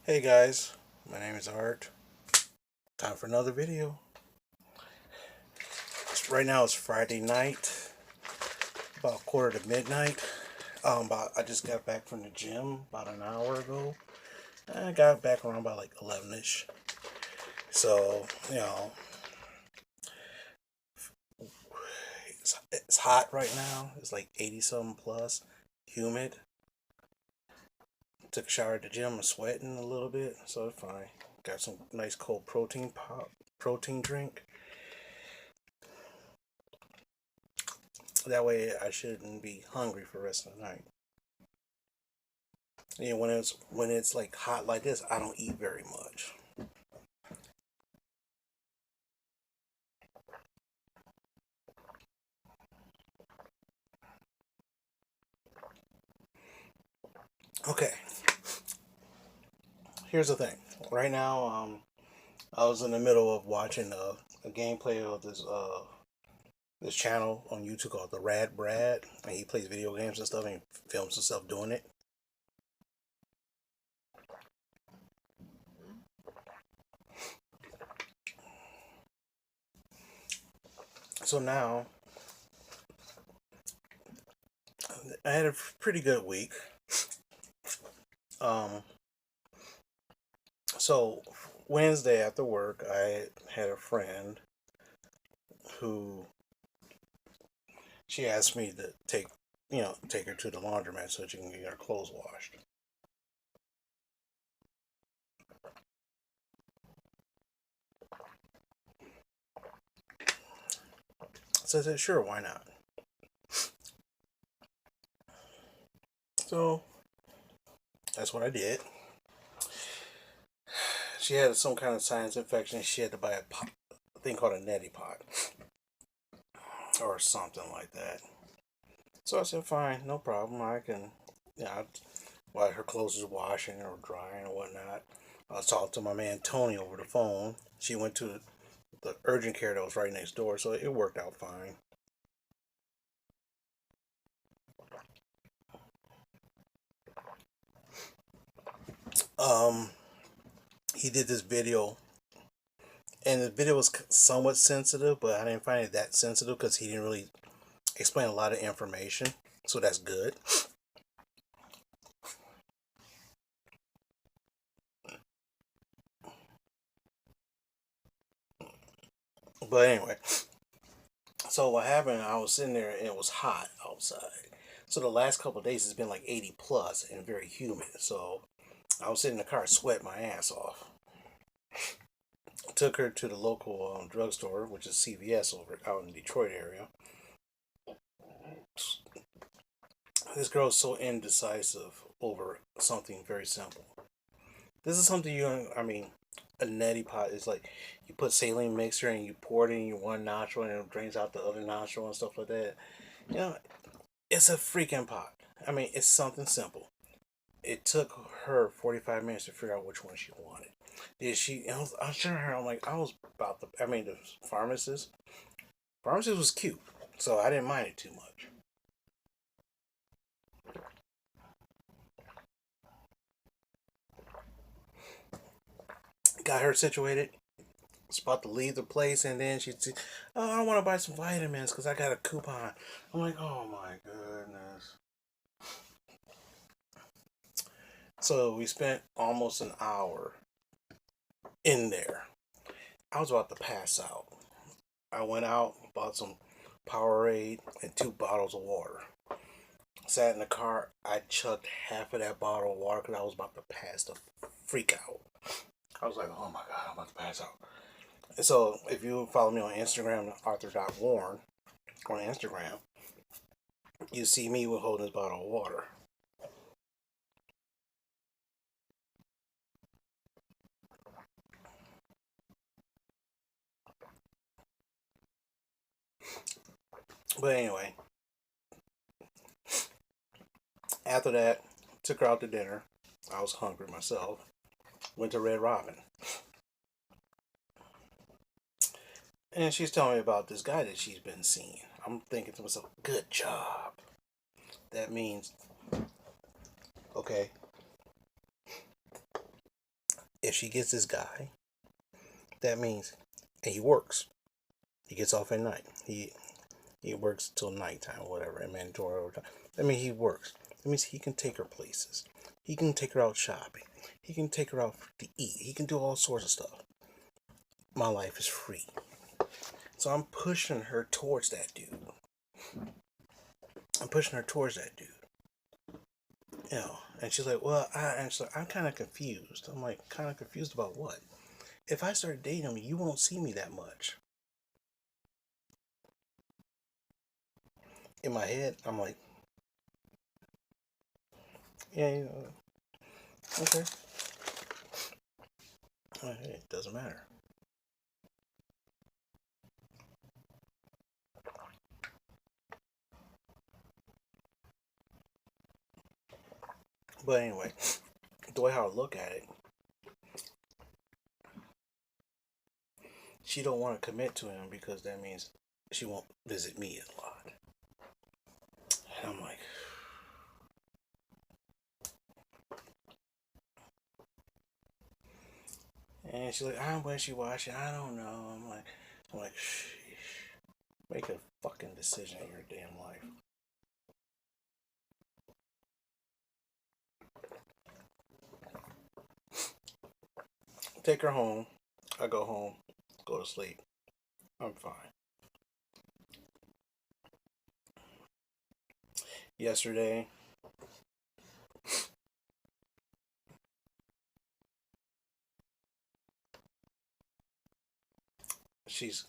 Hey guys, my name is Art. Time for another video. Right now it's Friday night, about quarter to midnight. I just got back from the gym about an hour ago. I got back around by like 11ish. So it's hot right now. It's like 80 something plus, humid. Took a shower at the gym. I'm sweating a little bit, so it's fine. Got some nice cold protein drink. That way I shouldn't be hungry for the rest of the night. And when it's like hot like this, I don't eat very much. Okay, here's the thing. Right now, I was in the middle of watching a gameplay of this channel on YouTube called the Rad Brad, and he plays video games and stuff and films himself doing it. So now I had a pretty good week. Um, so Wednesday after work, I had a friend who she asked me to take her to the laundromat so she can get her clothes washed. So I said, sure, why not? So that's what I did. She had some kind of sinus infection. She had to buy a thing called a neti pot or something like that. So I said, fine, no problem. I can, while her clothes is washing or drying or whatnot. I talked to my man Tony over the phone. She went to the urgent care that was right next door, so it worked out fine. Um, he did this video, and the video was somewhat sensitive, but I didn't find it that sensitive because he didn't really explain a lot of information, so that's good. But anyway, so what happened? I was sitting there and it was hot outside. So the last couple of days it's been like 80 plus and very humid. So I was sitting in the car, sweat my ass off. Took her to the local drugstore, which is CVS over out in the Detroit area. This girl's so indecisive over something very simple. This is something a neti pot is like you put saline mixture and you pour it in your one nostril and it drains out the other nostril and stuff like that. You know, it's a freaking pot. It's something simple. It took her 45 minutes to figure out which one she wanted. Did she? I was telling her, I'm like, I was about the. The pharmacist. Pharmacist was cute, so I didn't mind it too much. Got her situated. Was about to leave the place, and then she said, "Oh, I want to buy some vitamins because I got a coupon." I'm like, "Oh my goodness!" So we spent almost an hour in there. I was about to pass out. I went out, bought some Powerade and 2 bottles of water. Sat in the car. I chugged half of that bottle of water because I was about to pass the freak out. I was like, oh my God, I'm about to pass out. And so if you follow me on Instagram, Arthur.Warren on Instagram, you see me with holding this bottle of water. But anyway, after that, took her out to dinner. I was hungry myself. Went to Red Robin. And she's telling me about this guy that she's been seeing. I'm thinking to myself, good job. That means, okay, if she gets this guy, that means, and he works. He gets off at night. He works till nighttime or whatever, and mandatory overtime. That means he works. That means he can take her places. He can take her out shopping. He can take her out to eat. He can do all sorts of stuff. My life is free. So I'm pushing her towards that dude. You know, and she's like, well, I'm kind of confused. I'm like, kind of confused about what? If I start dating him, you won't see me that much. In my head, I'm like, yeah, you know, okay. It doesn't matter. But anyway, the way how I look at it, she don't want to commit to him because that means she won't visit me a lot. And I'm like, and she's like, I'm wishy-washy. I don't know. I'm like, sheesh. Make a fucking decision in your damn life. Take her home. I go home, go to sleep. I'm fine. Yesterday, she's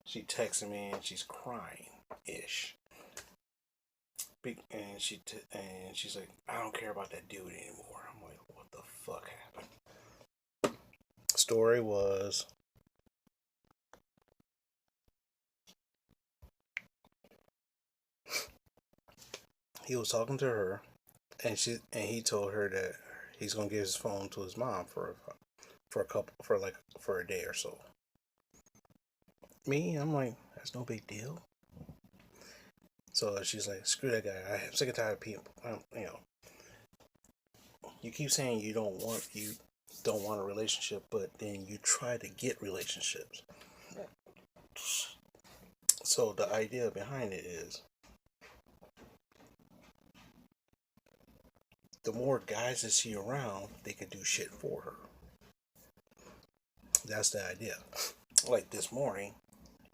she texted me and she's crying ish. And she's like, I don't care about that dude anymore. I'm like, what the fuck happened? Story was he was talking to her, and he told her that he's gonna give his phone to his mom for a day or so. Me, I'm like, that's no big deal. So she's like, screw that guy. I'm sick and tired of people. You know, you keep saying you don't want a relationship, but then you try to get relationships. So the idea behind it is, the more guys that see around, they can do shit for her. That's the idea. Like this morning,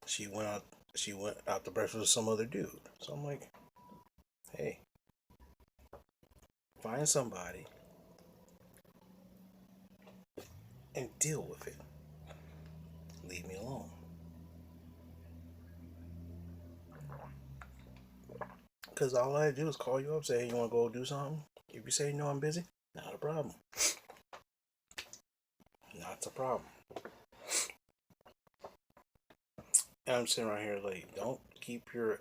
she went out. She went out to breakfast with some other dude. So I'm like, hey, find somebody and deal with it. Leave me alone. Because all I do is call you up, say, hey, you want to go do something? If you say no, I'm busy, not a problem. Not a problem. And I'm sitting right here like, don't keep your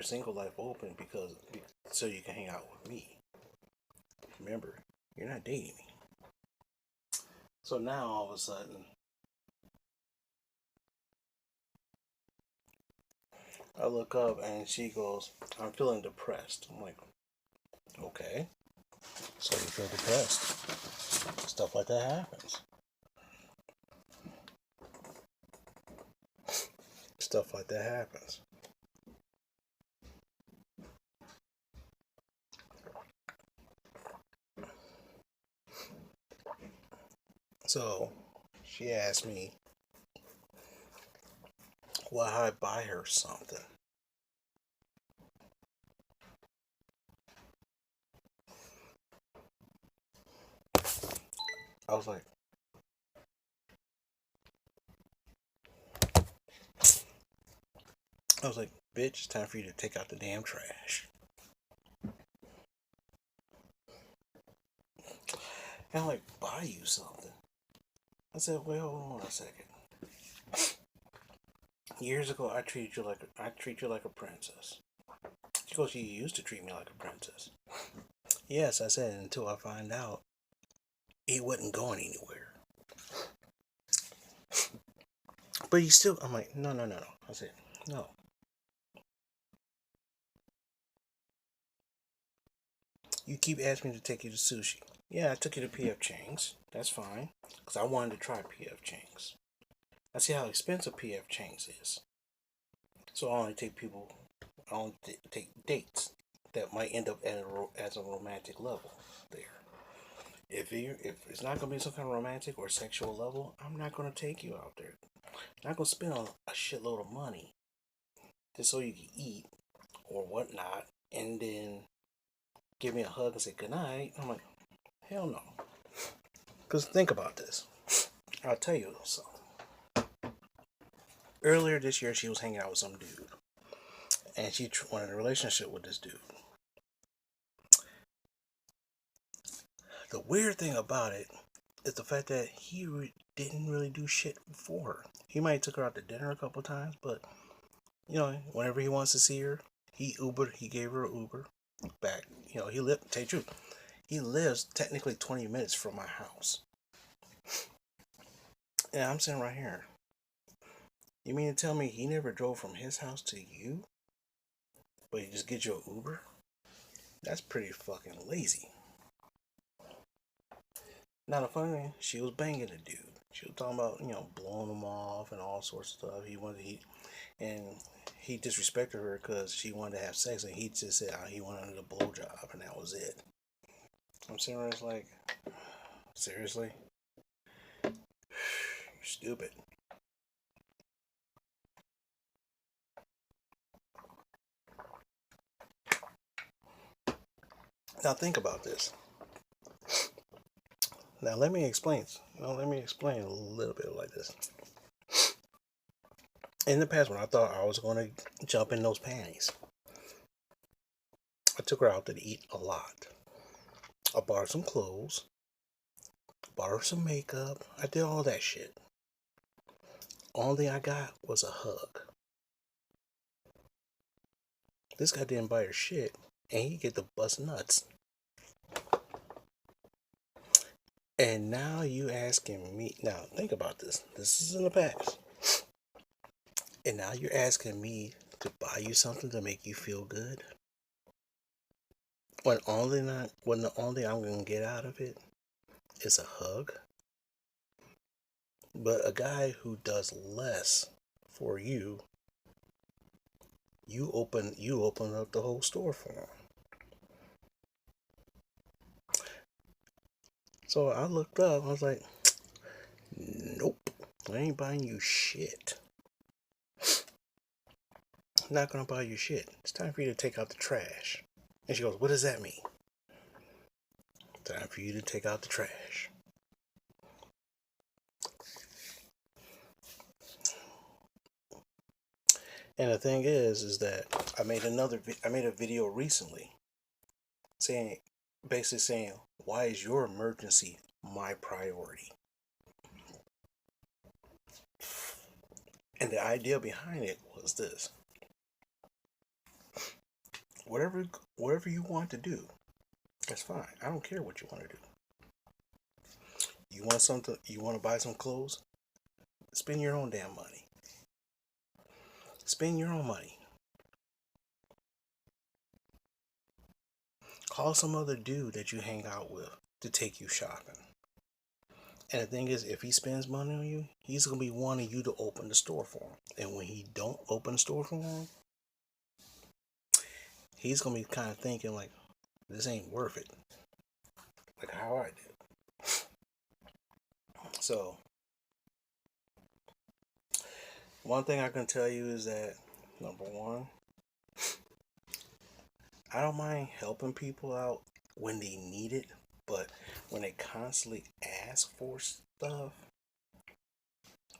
single life open because so you can hang out with me. Remember, you're not dating me. So now all of a sudden, I look up and she goes, I'm feeling depressed. I'm like, okay. So you feel depressed. Stuff like that happens. Stuff like that happens. So she asked me, will I buy her something? I was like, bitch, it's time for you to take out the damn trash. And I'm like, buy you something. I said, well, hold on a second. Years ago, I treat you like a princess. She goes, you used to treat me like a princess. Yes, I said, until I find out he wasn't going anywhere. But he still, I'm like, no. I said, no. You keep asking me to take you to sushi. Yeah, I took you to PF Chang's. That's fine. Because I wanted to try PF Chang's. I see how expensive PF Chang's is. So I only take people, I only take dates that might end up at as a romantic level there. If it's not gonna be some kind of romantic or sexual level, I'm not gonna take you out there. I'm not gonna spend a shitload of money just so you can eat or whatnot, and then give me a hug and say goodnight. I'm like, hell no. Because think about this. I'll tell you. So earlier this year, she was hanging out with some dude, and she wanted a relationship with this dude. The weird thing about it is the fact that he didn't really do shit for her. He might have took her out to dinner a couple times, but whenever he wants to see her, he Ubered. He gave her an Uber back. He lived. Tell you the truth, he lives technically 20 minutes from my house. And I'm sitting right here. You mean to tell me he never drove from his house to you, but he just get you an Uber? That's pretty fucking lazy. Now the funny thing, she was banging the dude. She was talking about blowing him off and all sorts of stuff. And he disrespected her because she wanted to have sex, and he just said he wanted a blowjob, and that was it. I'm sitting there like, seriously, you're stupid. Now think about this. Now let me explain. Let me explain a little bit like this. In the past, when I thought I was going to jump in those panties, I took her out to eat a lot. I bought her some clothes, bought her some makeup. I did all that shit. Only thing I got was a hug. This guy didn't buy her shit, and he get the bust nuts. And now you asking me. Now think about this. This is in the past. And now you're asking me to buy you something to make you feel good. When the only I'm gonna get out of it is a hug. But a guy who does less for you, you open up the whole store for him. So I looked up, I was like, nope, I ain't buying you shit. I'm not gonna buy you shit. It's time for you to take out the trash. And she goes, what does that mean? Time for you to take out the trash. And the thing is that I made a video recently basically saying, why is your emergency my priority? And the idea behind it was this: whatever you want to do, that's fine. I don't care what you want to do. You want something? You want to buy some clothes? Spend your own damn money. Spend your own money. Call some other dude that you hang out with to take you shopping. And the thing is, if he spends money on you, he's gonna be wanting you to open the store for him. And when he don't open the store for him, he's gonna be kind of thinking like, this ain't worth it. Like how I did. So one thing I can tell you is that, number one, I don't mind helping people out when they need it, but when they constantly ask for stuff,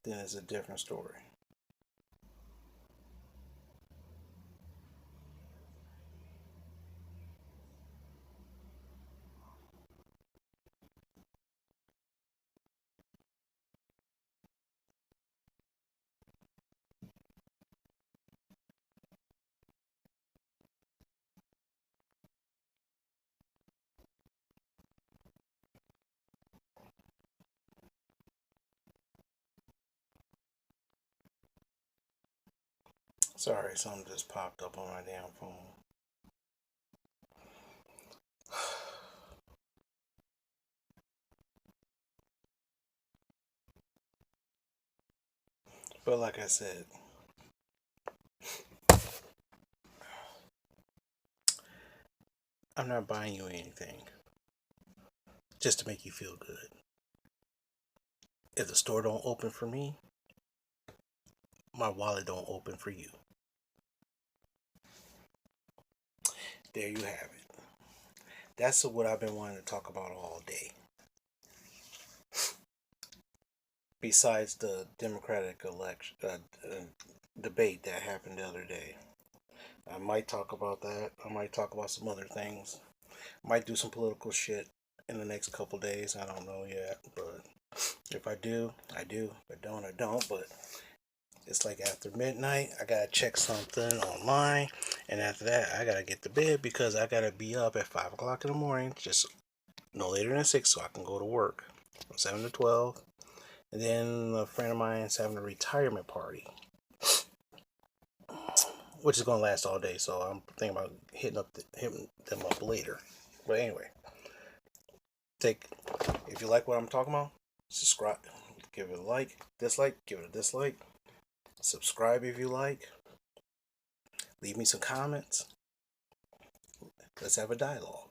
then it's a different story. Sorry, something just popped up on my damn phone. But like I said, I'm not buying you anything just to make you feel good. If the store don't open for me, my wallet don't open for you. There you have it. That's what I've been wanting to talk about all day. Besides the Democratic election debate that happened the other day, I might talk about that. I might talk about some other things. Might do some political shit in the next couple days. I don't know yet, but if I do, I do. If I don't, I don't. But it's like after midnight, I gotta check something online, and after that, I gotta get to bed because I gotta be up at 5 o'clock in the morning, just no later than 6, so I can go to work from 7 to 12. And then a friend of mine is having a retirement party, which is gonna last all day. So I'm thinking about hitting them up later. But anyway, take if you like what I'm talking about, subscribe, give it a like, dislike, give it a dislike, subscribe if you like, leave me some comments. Let's have a dialogue.